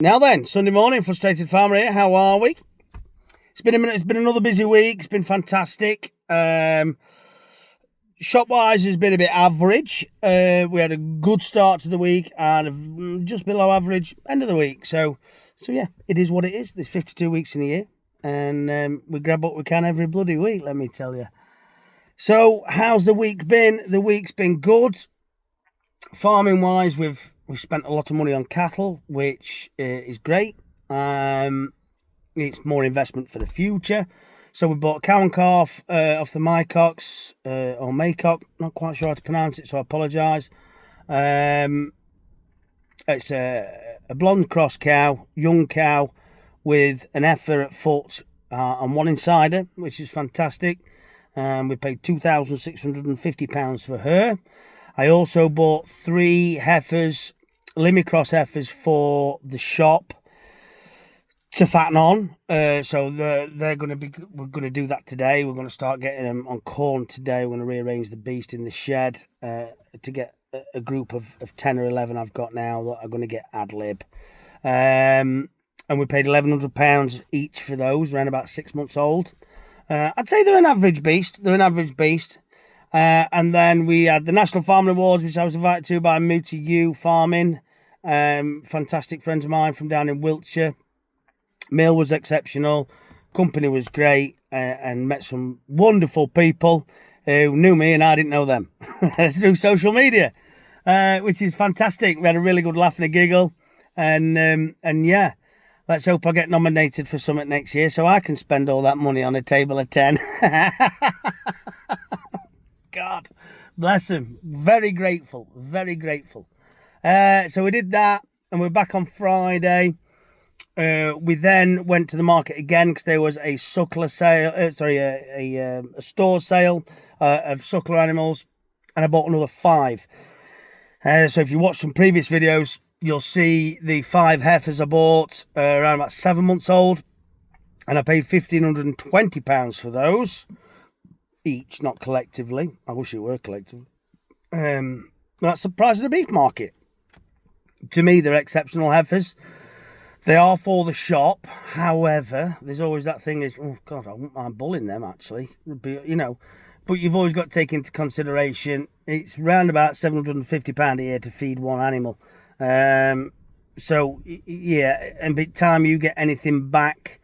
Now then, Sunday morning, Frustrated Farmer here. How are we? It's been a minute. It's been another busy week. It's been fantastic. Shop-wise, has been a bit average. We had a good start to the week and just below average end of the week. So yeah, it is what it is. There's 52 weeks in a year, and we grab what we can every bloody week. Let me tell you. So how's the week been? The week's been good. Farming-wise, we've spent a lot of money on cattle, which is great. It's more investment for the future. So we bought a cow and calf off the Mycocks, or Maycock, not quite sure how to pronounce it, so I apologise. It's a blonde cross cow, young cow, with an heifer at foot and one insider, which is fantastic. We paid £2,650 for her. I also bought 3 heifers, Limicross heifers, for the shop to fatten on. So they're going to be. We're going to do that today. We're going to start getting them on corn today. We're going to rearrange the beast in the shed to get a group of 10 or 11 I've got now that are going to get ad lib. And we paid £1,100 each for those, around about 6 months old. I'd say they're an average beast. And then we had the National Farming Awards, which I was invited to by Muta U Farming. Fantastic friends of mine from down in Wiltshire. Meal was exceptional. Company was great. And met some wonderful people who knew me and I didn't know them through social media, which is fantastic. We had a really good laugh and a giggle. And yeah, let's hope I get nominated for something next year so I can spend all that money on a table of 10. God bless him. Very grateful. So we did that, and we're back on Friday. We then went to the market again because there was a suckler sale. A store sale of suckler animals, and I bought another 5. So if you watch some previous videos, you'll see the 5 heifers I bought around about 7 months old, and I paid £1,520 for those. Each, not collectively. I wish it were collectively. That's the price of the beef market. To me, they're exceptional heifers. They are for the shop. However, there's always that thing is, oh God, I wouldn't mind bulling them actually. But you've always got to take into consideration it's round about £750 a year to feed one animal. So yeah, and by the time you get anything back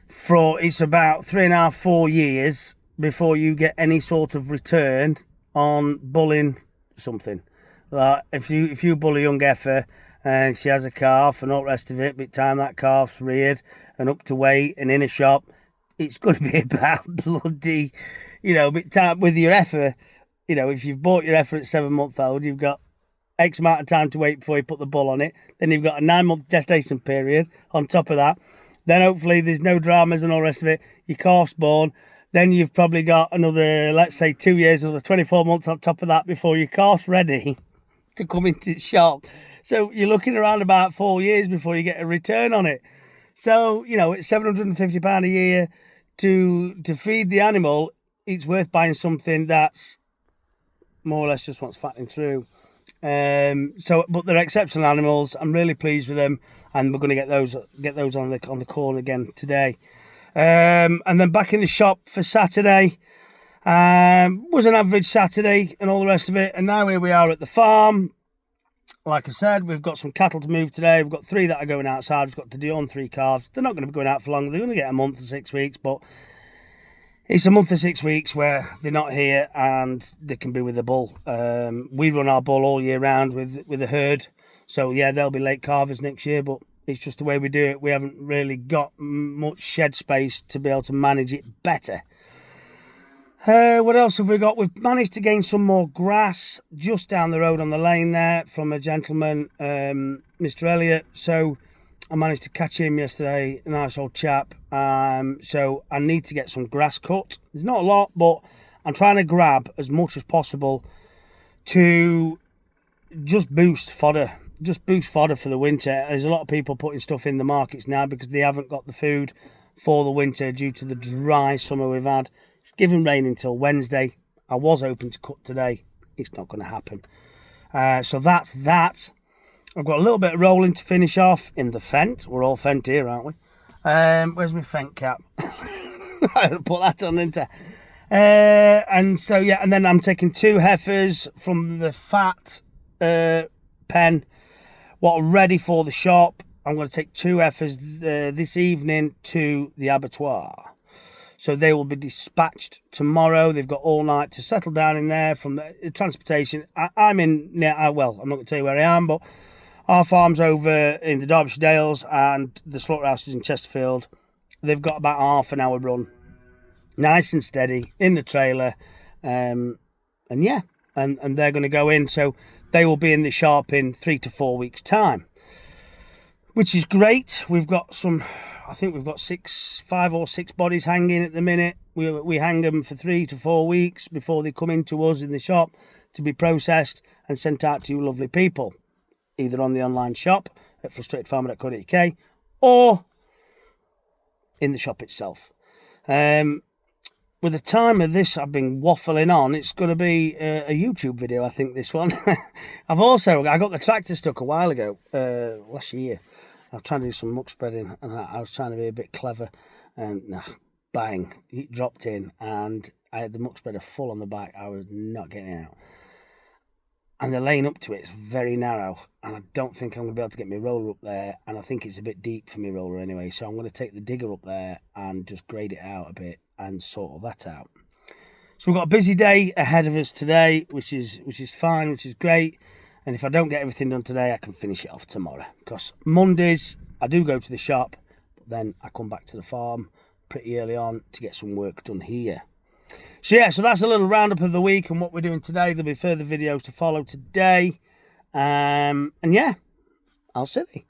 it's about 3.5, 4 years before you get any sort of return on bulling something. Like if you bull a young heifer and she has a calf and all the rest of it, by the time that calf's reared and up to weight and in a shop, it's going to be about bloody, by the time with your heifer, if you've bought your heifer at 7 months old, you've got X amount of time to wait before you put the bull on it. Then you've got a 9-month gestation period on top of that. Then hopefully there's no dramas and all the rest of it. Your calf's born. Then you've probably got another, let's say 2 years, another 24 months on top of that before your calf's ready to come into the shop. So you're looking around about 4 years before you get a return on it. So, it's £750 a year to feed the animal. It's worth buying something that's more or less just what's fattening through. But they're exceptional animals. I'm really pleased with them, and we're going to get those on the corn again today. And then back in the shop for Saturday. Was an average Saturday and all the rest of it. And now here we are at the farm. Like I said, we've got some cattle to move today. We've got 3 that are going outside. We've got the Dion 3 calves. They're not going to be going out for long. They're going to get a month or 6 weeks, but it's a month or 6 weeks where they're not here and they can be with the bull. We run our bull all year round with a herd. So yeah, they'll be late calvers next year, but it's just the way we do it. We haven't really got much shed space to be able to manage it better. What else have we got? We've managed to gain some more grass just down the road on the lane there from a gentleman, Mr. Elliott. So I managed to catch him yesterday, a nice old chap. So I need to get some grass cut. There's not a lot, but I'm trying to grab as much as possible to just boost fodder. Just boost fodder for the winter. There's a lot of people putting stuff in the markets now because they haven't got the food for the winter due to the dry summer we've had. It's giving rain until Wednesday. I was hoping to cut today. It's not going to happen. So that's that. I've got a little bit of rolling to finish off in the Fent. We're all Fent here, aren't we? Where's my Fent cap? I'll put that on into. And so, yeah, and then I'm taking 2 heifers from the fat pen, what are ready for the shop. I'm going to take 2 heifers this evening to the abattoir. So they will be dispatched tomorrow. They've got all night to settle down in there from the transportation. I'm in, well, I'm not going to tell you where I am, but our farm's over in the Derbyshire Dales and the slaughterhouse is in Chesterfield. They've got about a half an hour run. Nice and steady in the trailer. And yeah, and they're going to go in. So they will be in the shop in 3 to 4 weeks' time, which is great. We've got some, I think we've got 5 or 6 bodies hanging at the minute. We hang them for 3 to 4 weeks before they come into us in the shop to be processed and sent out to you lovely people, either on the online shop at frustratedfarmer.co.uk or in the shop itself. With the time of this I've been waffling on, it's going to be a YouTube video, I think, this one. I got the tractor stuck a while ago, last year. I was trying to do some muck spreading and I was trying to be a bit clever and bang, it dropped in and I had the muck spreader full on the back. I was not getting it out. And the lane up to it is very narrow and I don't think I'm going to be able to get my roller up there, and I think it's a bit deep for my roller anyway, so I'm going to take the digger up there and just grade it out a bit and sort all that out. So we've got a busy day ahead of us today, which is fine, which is great. And if I don't get everything done today, I can finish it off tomorrow. Because Mondays, I do go to the shop, but then I come back to the farm pretty early on to get some work done here. So yeah, so that's a little roundup of the week and what we're doing today. There'll be further videos to follow today. And yeah, I'll see you.